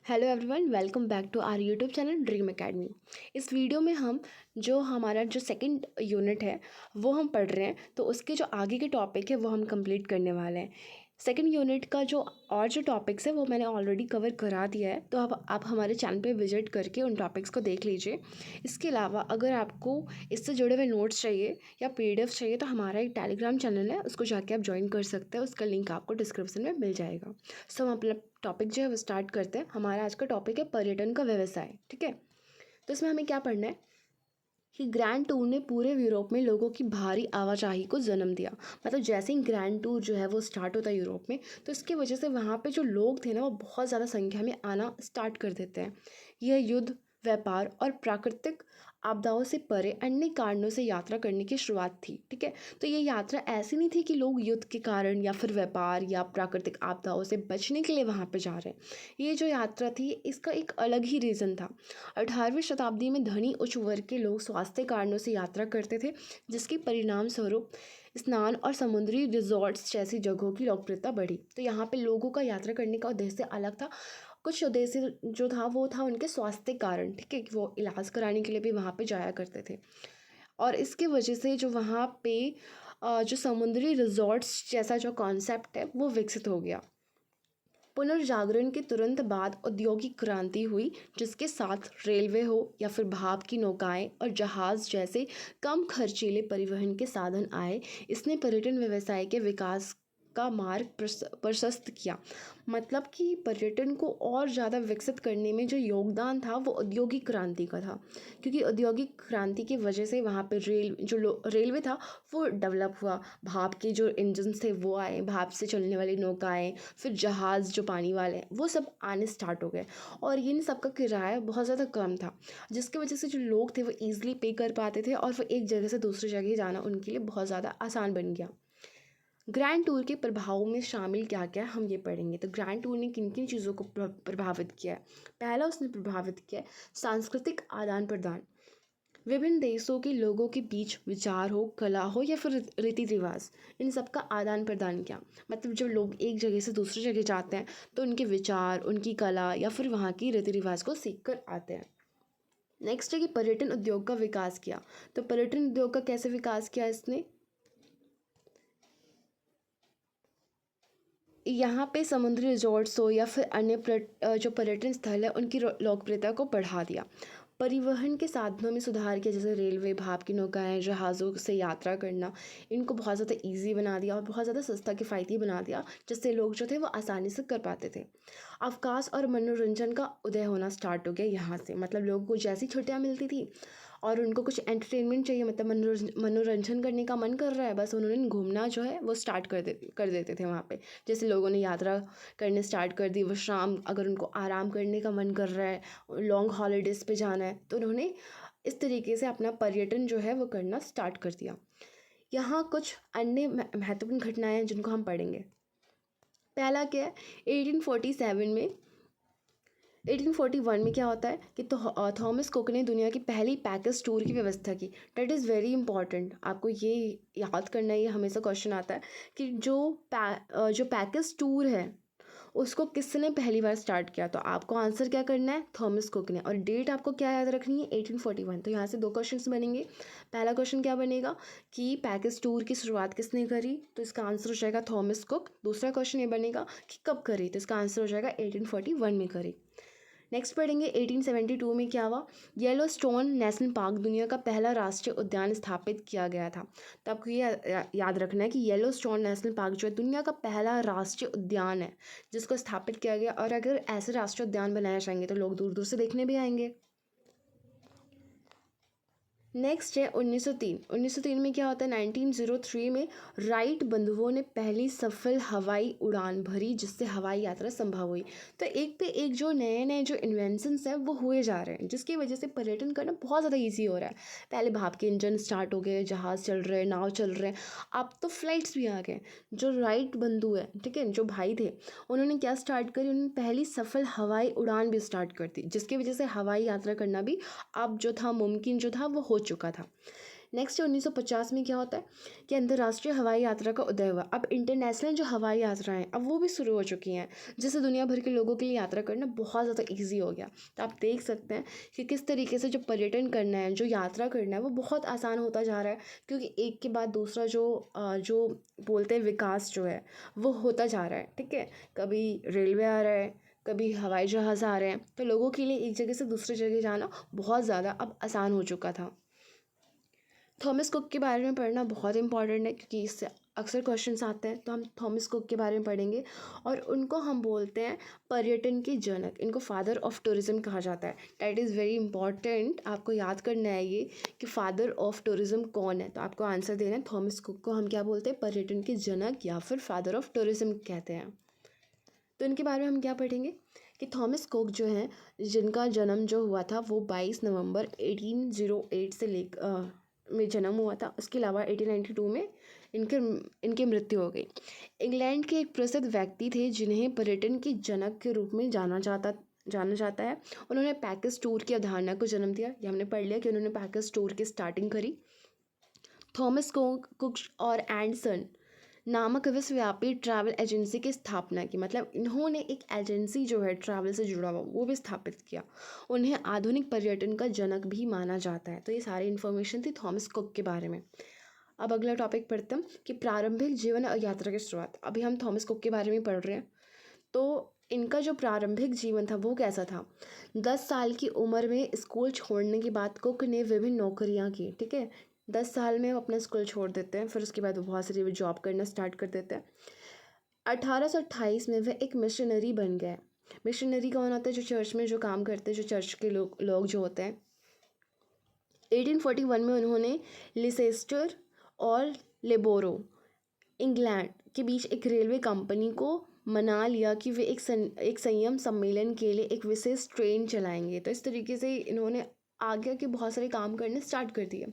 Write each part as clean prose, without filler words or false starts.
Hello everyone, welcome back to our YouTube channel Dream Academy. इस video में हम हमारा जो सेकंड यूनिट है वो हम पढ़ रहे हैं। तो उसके जो आगे के टॉपिक है वो हम कंप्लीट करने वाले हैं। सेकंड यूनिट का जो टॉपिक्स है वो मैंने ऑलरेडी कवर करा दिया है, तो अब आप हमारे चैनल पे विजिट करके उन टॉपिक्स को देख लीजिए। इसके अलावा अगर आपको इससे जुड़े हुए नोट्स चाहिए या PDF चाहिए तो हमारा एक टेलीग्राम चैनल है, उसको जाके आप ज्वाइन कर सकते हैं। उसका लिंक आपको डिस्क्रिप्शन में मिल जाएगा। सो हम अपना टॉपिक जो है वो स्टार्ट करते हैं। हमारा आज का टॉपिक है पर्यटन का व्यवसाय। ठीक है, तो इसमें हमें क्या पढ़ना है कि ग्रैंड टूर ने पूरे यूरोप में लोगों की भारी आवाजाही को जन्म दिया। मतलब जैसे ही ग्रैंड टूर जो है वो स्टार्ट होता है यूरोप में, तो इसकी वजह से वहाँ पे जो लोग थे ना वो बहुत ज़्यादा संख्या में आना स्टार्ट कर देते हैं। यह युद्ध, व्यापार और प्राकृतिक आपदाओं से परे अन्य कारणों से यात्रा करने की शुरुआत थी। ठीक है, तो ये यात्रा ऐसी नहीं थी कि लोग युद्ध के कारण या फिर व्यापार या प्राकृतिक आपदाओं से बचने के लिए वहाँ पे जा रहे हैं। ये जो यात्रा थी इसका एक अलग ही रीज़न था। 18वीं शताब्दी में धनी उच्च वर्ग के लोग स्वास्थ्य कारणों से यात्रा करते थे, जिसके परिणाम स्वरूप स्नान और समुद्री रिजॉर्ट्स जैसी जगहों की लोकप्रियता बढ़ी। तो यहाँ पे लोगों का यात्रा करने का उद्देश्य अलग था। कुछ उद्देश्य जो था वो था उनके स्वास्थ्य कारण। ठीक है, कि वो इलाज कराने के लिए भी वहाँ पे जाया करते थे। और इसके वजह से जो वहाँ पे जो समुद्री रिजॉर्ट्स जैसा जो कॉन्सेप्ट है वो विकसित हो गया। पुनर्जागरण के तुरंत बाद औद्योगिक क्रांति हुई, जिसके साथ रेलवे हो या फिर भाप की नौकाएं और जहाज़ जैसे कम खर्चीले परिवहन के साधन आए। इसने पर्यटन व्यवसाय के विकास का मार्ग प्रशस्त किया। मतलब कि पर्यटन को और ज़्यादा विकसित करने में जो योगदान था वो औद्योगिक क्रांति का था, क्योंकि औद्योगिक क्रांति की वजह से वहाँ पे रेलवे था वो डेवलप हुआ। भाप के जो इंजन थे वो आए, भाप से चलने वाली नौकाएं, फिर जहाज़ जो पानी वाले हैं वो सब आने स्टार्ट हो गए। और इन सब का किराया बहुत ज़्यादा कम था, जिसकी वजह से जो लोग थे वो ईज़िली पे कर पाते थे और फिर एक जगह से दूसरी जगह जाना उनके लिए बहुत ज़्यादा आसान बन गया। ग्रैंड टूर के प्रभावों में शामिल क्या क्या हम ये पढ़ेंगे। तो ग्रैंड टूर ने किन किन चीज़ों को प्रभावित किया है। पहला उसने प्रभावित किया है सांस्कृतिक आदान प्रदान। विभिन्न देशों के लोगों के बीच विचार हो, कला हो या फिर रीति रिवाज, इन सब का आदान प्रदान किया। मतलब जब लोग एक जगह से दूसरी जगह जाते हैं तो उनके विचार, उनकी कला या फिर वहाँ की रीति रिवाज को सीख कर आते हैं। नेक्स्ट है कि पर्यटन उद्योग का विकास किया। तो पर्यटन उद्योग का कैसे विकास किया इसने, यहाँ पे समुद्री रिजॉर्ट्स हो या फिर अन्य जो पर्यटन स्थल है उनकी लोकप्रियता को बढ़ा दिया। परिवहन के साधनों में सुधार किया, जैसे रेलवे, भाप की नौकाएं, जहाज़ों से यात्रा करना, इनको बहुत ज़्यादा इजी बना दिया और बहुत ज़्यादा सस्ता किफ़ायती बना दिया, जिससे लोग जो थे वो आसानी से कर पाते थे। अवकाश और मनोरंजन का उदय होना स्टार्ट हो गया यहाँ से। मतलब लोगों को जैसी छुट्टियाँ मिलती थी और उनको कुछ एंटरटेनमेंट चाहिए, मतलब मनोरंजन करने का मन कर रहा है, बस उन्होंने घूमना जो है वो स्टार्ट कर देते थे वहाँ पे। जैसे लोगों ने यात्रा करने स्टार्ट कर दी, वो शाम अगर उनको आराम करने का मन कर रहा है, लॉन्ग हॉलीडेज़ पे जाना है, तो उन्होंने इस तरीके से अपना पर्यटन जो है वो करना स्टार्ट कर दिया। यहाँ कुछ अन्य महत्वपूर्ण घटनाएं हैं जिनको हम पढ़ेंगे। पहला क्या है, 1841 में क्या होता है कि थॉमस कुक ने दुनिया की पहली पैकेज टूर की व्यवस्था की। डैट इज़ वेरी इंपॉर्टेंट, आपको ये याद करना है, ये हमेशा क्वेश्चन आता है कि जो पैकेज टूर है उसको किसने पहली बार स्टार्ट किया। तो आपको आंसर क्या करना है, थॉमस कुक ने। और डेट आपको क्या याद रखनी है, 1841। तो यहाँ से दो क्वेश्चंस बनेंगे। पहला क्वेश्चन क्या बनेगा कि पैकेज टूर की शुरुआत किसने करी, तो इसका आंसर हो जाएगा थॉमस कुक। दूसरा क्वेश्चन ये बनेगा कि कब करी, तो इसका आंसर हो जाएगा 1841 में करी। नेक्स्ट पढ़ेंगे 1872 में क्या हुआ, येलो स्टोन नेशनल पार्क दुनिया का पहला राष्ट्रीय उद्यान स्थापित किया गया था। तो आपको ये याद रखना है कि येलो स्टोन नेशनल पार्क जो है दुनिया का पहला राष्ट्रीय उद्यान है जिसको स्थापित किया गया। और अगर ऐसे राष्ट्रीय उद्यान बनाए जाएंगे तो लोग दूर दूर से देखने भी आएंगे। नेक्स्ट है 1903। 1903 में क्या होता है, 1903 में राइट बंधुओं ने पहली सफल हवाई उड़ान भरी, जिससे हवाई यात्रा संभव हुई। तो एक पे एक जो नए नए जो इन्वेंशंस हैं वो हुए जा रहे हैं, जिसकी वजह से पर्यटन करना बहुत ज़्यादा ईजी हो रहा है। पहले भाप के इंजन स्टार्ट हो गए, जहाज़ चल रहे, नाव चल रहे, अब तो फ्लाइट्स भी आ गए। जो राइट बंधु है, ठीक है, जो भाई थे, उन्होंने क्या स्टार्ट करी, उन्होंने पहली सफल हवाई उड़ान भी स्टार्ट कर दी, जिसकी वजह से हवाई यात्रा करना भी अब जो था मुमकिन जो था वो हो चुका था। नेक्स्ट 1950 में क्या होता है कि अंतर्राष्ट्रीय हवाई यात्रा का उदय हुआ। अब इंटरनेशनल जो हवाई यात्राएं अब वो भी शुरू हो चुकी हैं, जिससे दुनिया भर के लोगों के लिए यात्रा करना बहुत ज़्यादा ईजी हो गया। तो आप देख सकते हैं कि किस तरीके से जो पर्यटन करना है, जो यात्रा करना है, वो बहुत आसान होता जा रहा है, क्योंकि एक के बाद दूसरा जो बोलते हैं विकास जो है वो होता जा रहा है। ठीक है, कभी रेलवे आ रहा है, कभी हवाई जहाज़ आ रहे हैं, तो लोगों के लिए एक जगह से दूसरी जगह जाना बहुत ज़्यादा अब आसान हो चुका था। थॉमस कुक के बारे में पढ़ना बहुत इंपॉर्टेंट है, क्योंकि इससे अक्सर क्वेश्चंस आते हैं। तो हम थॉमस कुक के बारे में पढ़ेंगे, और उनको हम बोलते हैं पर्यटन के जनक। इनको फादर ऑफ टूरिज़्म कहा जाता है। डैट इज़ वेरी इंपॉर्टेंट, आपको याद करना है ये कि फादर ऑफ टूरिज़्म कौन है। तो आपको आंसर देना है, थॉमस कुक को हम क्या बोलते हैं, पर्यटन के जनक या फिर फादर ऑफ टूरिज़्म कहते हैं। तो इनके बारे में हम क्या पढ़ेंगे कि थॉमस कुक जो हैं, जिनका जन्म जो हुआ था वो 22 नवंबर 1808 से में जन्म हुआ था। उसके अलावा 1892 में इनकी मृत्यु हो गई। इंग्लैंड के एक प्रसिद्ध व्यक्ति थे जिन्हें पर्यटन के जनक के रूप में जाना जाता है। उन्होंने पैकेज टूर की अवधारणा को जन्म दिया। ये हमने पढ़ लिया कि उन्होंने पैकेज टूर की स्टार्टिंग करी। थॉमस कुक और एंडसन नामक विश्वव्यापी ट्रैवल एजेंसी की स्थापना की। मतलब इन्होंने एक एजेंसी जो है ट्रैवल से जुड़ा हुआ वो भी स्थापित किया। उन्हें आधुनिक पर्यटन का जनक भी माना जाता है। तो ये सारी इन्फॉर्मेशन थी थॉमस कुक के बारे में। अब अगला टॉपिक पढ़ते हैं कि प्रारंभिक जीवन और यात्रा की शुरुआत। अभी हम थॉमस कुक के बारे में पढ़ रहे हैं। तो इनका जो प्रारंभिक जीवन था वो कैसा था। 10 साल की उम्र में स्कूल छोड़ने के बाद कुक ने विभिन्न नौकरियां की। ठीक है, 10 साल में वो अपना स्कूल छोड़ देते हैं, फिर उसके बाद वो बहुत सारी जॉब करना स्टार्ट कर देते हैं। 1828 में वह एक मिशनरी बन गए। मिशनरी कौन होता है, जो चर्च में जो काम करते हैं, जो चर्च के लोग जो होते हैं। 1841 में उन्होंने लिसेस्टर और लेबोरो इंग्लैंड के बीच एक रेलवे कंपनी को मना लिया कि वे एक संयम सम्मेलन के लिए एक विशेष ट्रेन चलाएंगे। तो इस तरीके से इन्होंने आगे के बहुत सारे काम करने स्टार्ट कर दिए।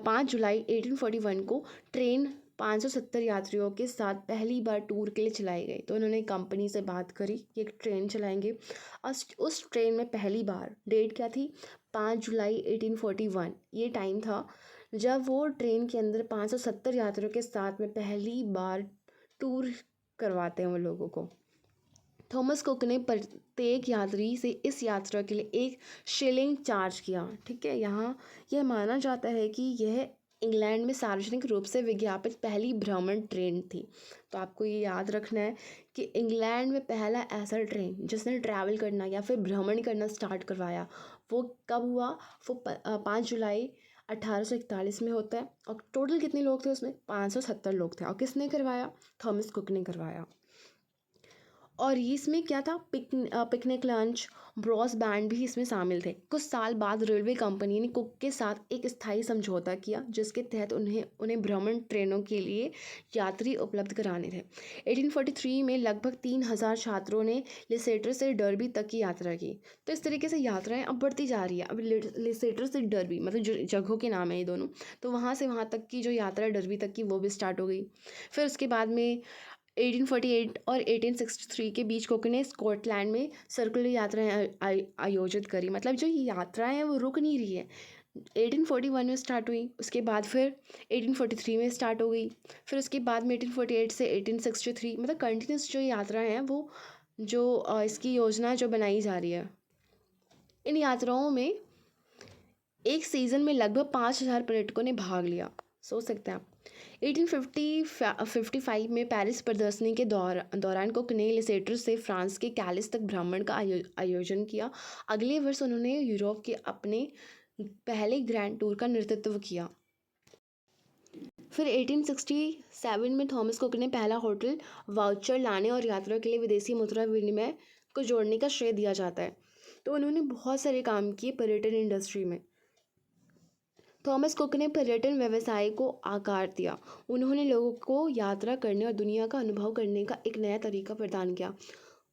5 जुलाई 1841 को ट्रेन 570 यात्रियों के साथ पहली बार टूर के लिए चलाई गई। तो उन्होंने कंपनी से बात करी कि एक ट्रेन चलाएंगे। उस ट्रेन में पहली बार डेट क्या थी, 5 जुलाई 1841 ये टाइम था जब वो ट्रेन के अंदर 570 यात्रियों के साथ में पहली बार टूर करवाते हैं वो लोगों को। थॉमस कुक ने प्रत्येक यात्री से इस यात्रा के लिए 1 शिलिंग चार्ज किया। ठीक है, यहाँ यह माना जाता है कि यह इंग्लैंड में सार्वजनिक रूप से विज्ञापित पहली भ्रमण ट्रेन थी। तो आपको ये याद रखना है कि इंग्लैंड में पहला ऐसा ट्रेन जिसने ट्रैवल करना या फिर भ्रमण करना स्टार्ट करवाया वो कब हुआ, वो 5 जुलाई 1841 में होता है। और टोटल कितने लोग थे उसमें, 570 लोग थे। और किसने करवाया, थॉमस कुक ने करवाया। और इसमें क्या था, पिकनिक लंच ब्रॉस बैंड भी इसमें शामिल थे। कुछ साल बाद रेलवे कंपनी ने कुक के साथ एक स्थायी समझौता किया, जिसके तहत उन्हें भ्रमण ट्रेनों के लिए यात्री उपलब्ध कराने थे। 1843 में लगभग 3000 छात्रों ने लिसेटर से डर्बी तक की यात्रा की। तो इस तरीके से यात्राएं अब बढ़ती जा रही है। अब लिसेटर से डर्बी मतलब जो जगहों के नाम है ये दोनों, तो वहाँ से वहाँ तक की जो यात्रा डर्बी तक की वो भी स्टार्ट हो गई। फिर उसके बाद में 1848 और 1863 के बीच कुक ने स्कॉटलैंड में सर्कुलर यात्राएं आयोजित करी। मतलब जो ये यात्राएं हैं वो रुक नहीं रही है। 1841 में स्टार्ट हुई, उसके बाद फिर 1843 में स्टार्ट हो गई, फिर उसके बाद में 1848 से 1863 मतलब कंटिन्यूस जो यात्राएं हैं वो इसकी योजना जो बनाई जा रही है। इन यात्राओं में एक सीज़न में लगभग 5000 पर्यटकों ने भाग लिया। सोच सकते हैं आप। 1855 में पेरिस प्रदर्शनी के दौरान कुक ने लिसेटर से फ्रांस के कैलिस तक भ्रमण का आयोजन किया। अगले वर्ष उन्होंने यूरोप के अपने पहले ग्रैंड टूर का नेतृत्व किया। फिर 1867 में थॉमस कुक ने पहला होटल वाउचर लाने और यात्रा के लिए विदेशी मुद्रा विनिमय को जोड़ने का श्रेय दिया जाता है। तो उन्होंने बहुत सारे काम किए पर्यटन इंडस्ट्री में। थॉमस कुक ने पर्यटन व्यवसाय को आकार दिया। उन्होंने लोगों को यात्रा करने और दुनिया का अनुभव करने का एक नया तरीका प्रदान किया।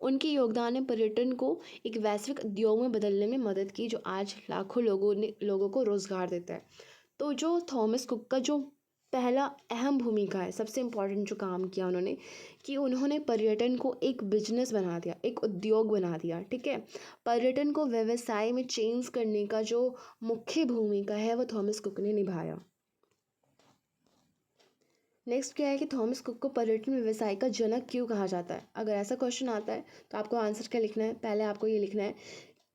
उनके योगदान ने पर्यटन को एक वैश्विक उद्योग में बदलने में मदद की, जो आज लाखों लोगों को रोज़गार देता है। तो जो थॉमस कुक का जो पहला अहम भूमिका है, सबसे इम्पोर्टेंट जो काम किया उन्होंने कि उन्होंने पर्यटन को एक बिजनेस बना दिया, एक उद्योग बना दिया। ठीक है, पर्यटन को व्यवसाय में चेंज करने का जो मुख्य भूमिका है वो थॉमस कुक ने निभाया। नेक्स्ट क्या है कि थॉमस कुक को पर्यटन व्यवसाय का जनक क्यों कहा जाता है। अगर ऐसा क्वेश्चन आता है तो आपको आंसर क्या लिखना है। पहले आपको ये लिखना है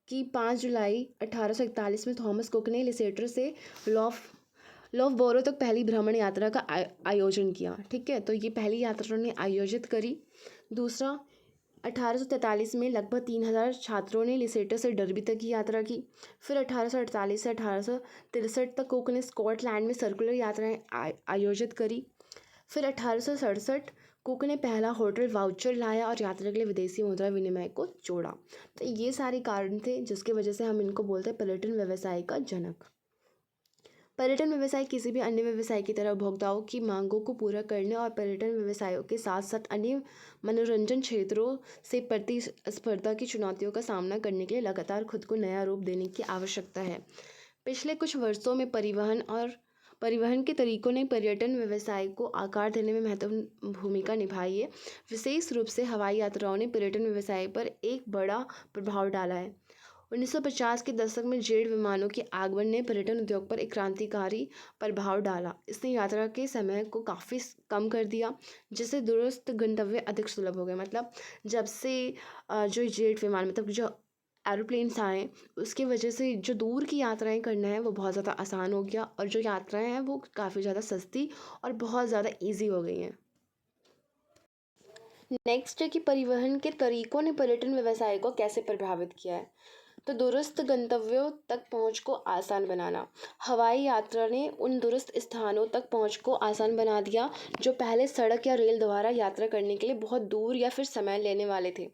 कि 5 जुलाई 1841 में थॉमस कुक ने लिसेटर से लॉफबोरो तक पहली भ्रमण यात्रा का आयोजन किया। ठीक है, तो ये पहली यात्रा उन्होंने आयोजित करी। दूसरा, 1843 में लगभग 3000 छात्रों ने लिसेटर से डर्बी तक की यात्रा की। फिर 1848 से 1863 तक कुक ने स्कॉटलैंड में सर्कुलर यात्राएं आयोजित करी। फिर 1867 कुक ने पहला होटल वाउचर लाया और यात्रा के लिए विदेशी मुद्रा विनिमय को जोड़ा। तो ये सारे कारण थे जिसकी वजह से हम इनको बोलते हैं पर्यटन व्यवसाय का जनक। पर्यटन व्यवसाय किसी भी अन्य व्यवसाय की तरह उपभोक्ताओं की मांगों को पूरा करने और पर्यटन व्यवसायों के साथ साथ अन्य मनोरंजन क्षेत्रों से प्रतिस्पर्धा की चुनौतियों का सामना करने के लिए लगातार खुद को नया रूप देने की आवश्यकता है। पिछले कुछ वर्षों में परिवहन के तरीकों ने पर्यटन व्यवसाय को आकार देने में महत्वपूर्ण भूमिका निभाई है। विशेष रूप से हवाई यात्राओं ने पर्यटन व्यवसाय पर एक बड़ा प्रभाव डाला है। 1950 के दशक में जेट विमानों के आगमन ने पर्यटन उद्योग पर एक क्रांतिकारी प्रभाव डाला। इसने यात्रा के समय को काफ़ी कम कर दिया, जिससे दूरस्थ गंतव्य अधिक सुलभ हो गए। मतलब जब से जो जेट विमान मतलब जो एरोप्लेन्स आए उसकी वजह से जो दूर की यात्राएं करना है वो बहुत ज़्यादा आसान हो गया और जो यात्राएं हैं वो काफ़ी ज़्यादा सस्ती और बहुत ज़्यादा ईजी हो गई हैं। नेक्स्ट है कि परिवहन के तरीकों ने पर्यटन व्यवसाय को कैसे प्रभावित किया है। तो दूरस्थ गंतव्यों तक पहुंच को आसान बनाना। हवाई यात्रा ने उन दूरस्थ स्थानों तक पहुंच को आसान बना दिया जो पहले सड़क या रेल द्वारा यात्रा करने के लिए बहुत दूर या फिर समय लेने वाले थे।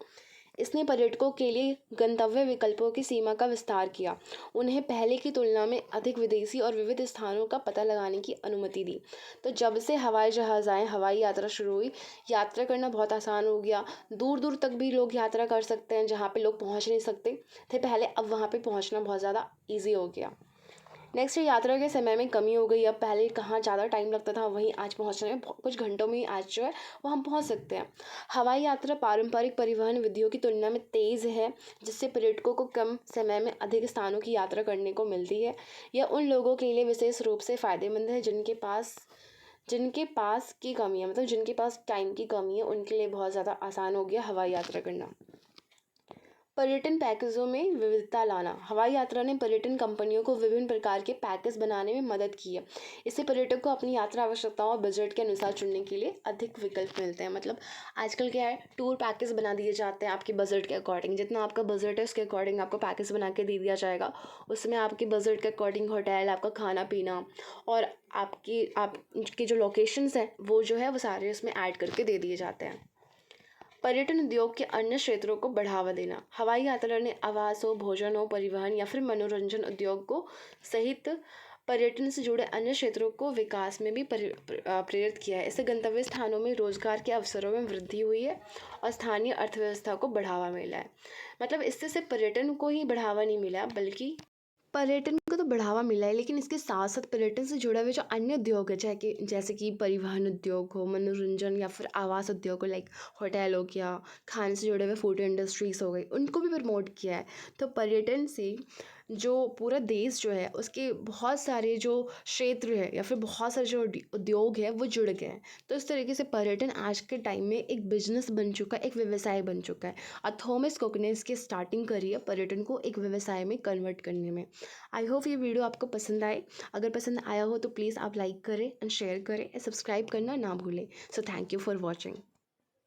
इसने पर्यटकों के लिए गंतव्य विकल्पों की सीमा का विस्तार किया, उन्हें पहले की तुलना में अधिक विदेशी और विविध स्थानों का पता लगाने की अनुमति दी। तो जब से हवाई जहाज़ आए, हवाई यात्रा शुरू हुई, यात्रा करना बहुत आसान हो गया। दूर दूर तक भी लोग यात्रा कर सकते हैं जहाँ पे लोग पहुँच नहीं सकते थे पहले, अब वहाँ पे पहुँचना बहुत ज़्यादा ईजी हो गया। नेक्स्ट, यात्रा के समय में कमी हो गई। अब पहले कहाँ ज़्यादा टाइम लगता था वहीं आज पहुँचने में कुछ घंटों में ही आज जो है वो हम पहुँच सकते हैं। हवाई यात्रा पारंपरिक परिवहन विधियों की तुलना में तेज़ है, जिससे पर्यटकों को कम समय में अधिक स्थानों की यात्रा करने को मिलती है। यह उन लोगों के लिए विशेष रूप से फ़ायदेमंद है जिनके पास की कमी है, मतलब जिनके पास टाइम की कमी है, उनके लिए बहुत ज़्यादा आसान हो गया हवाई यात्रा करना। पर्यटन पैकेजों में विविधता लाना। हवाई यात्रा ने पर्यटन कंपनियों को विभिन्न प्रकार के पैकेज बनाने में मदद की है। इससे पर्यटक को अपनी यात्रा आवश्यकताओं और बजट के अनुसार चुनने के लिए अधिक विकल्प मिलते हैं। मतलब आजकल क्या है, टूर पैकेज बना दिए जाते हैं आपके बजट के अकॉर्डिंग। जितना आपका बजट है उसके अकॉर्डिंग आपको पैकेज बना के दे दिया जाएगा। उसमें आपके बजट के अकॉर्डिंग होटल, आपका खाना पीना और आपकी जो लोकेशंस हैं वो जो है वो सारे उसमें ऐड करके दे दिए जाते हैं। पर्यटन उद्योग के अन्य क्षेत्रों को बढ़ावा देना। हवाई यात्रा ने आवास हो, भोजन हो, परिवहन या फिर मनोरंजन उद्योग को सहित पर्यटन से जुड़े अन्य क्षेत्रों को विकास में भी प्रेरित किया है। इससे गंतव्य स्थानों में रोजगार के अवसरों में वृद्धि हुई है और स्थानीय अर्थव्यवस्था को बढ़ावा मिला है। मतलब इससे सिर्फ पर्यटन को ही बढ़ावा नहीं मिला बल्कि पर्यटन को तो बढ़ावा मिला है, लेकिन इसके साथ साथ पर्यटन से जुड़े हुए जो अन्य उद्योग है, चाहे कि जैसे कि परिवहन उद्योग हो, मनोरंजन या फिर आवास उद्योग हो, लाइक होटल हो गया, खाने से जुड़े हुए फूड इंडस्ट्रीज़ हो गई, उनको भी प्रमोट किया है। तो पर्यटन से जो पूरा देश जो है उसके बहुत सारे जो क्षेत्र है या फिर बहुत सारे जो उद्योग है वो जुड़ गए हैं। तो इस तरीके से पर्यटन आज के टाइम में एक बिजनेस बन चुका है, एक व्यवसाय बन चुका है। और थॉमस कुक ने इसकी स्टार्टिंग करी है पर्यटन को एक व्यवसाय में कन्वर्ट करने में। आई होप ये वीडियो आपको पसंद आए। अगर पसंद आया हो तो प्लीज़ आप लाइक करें एंड शेयर करें, सब्सक्राइब करना ना भूलें। So thank you for watching.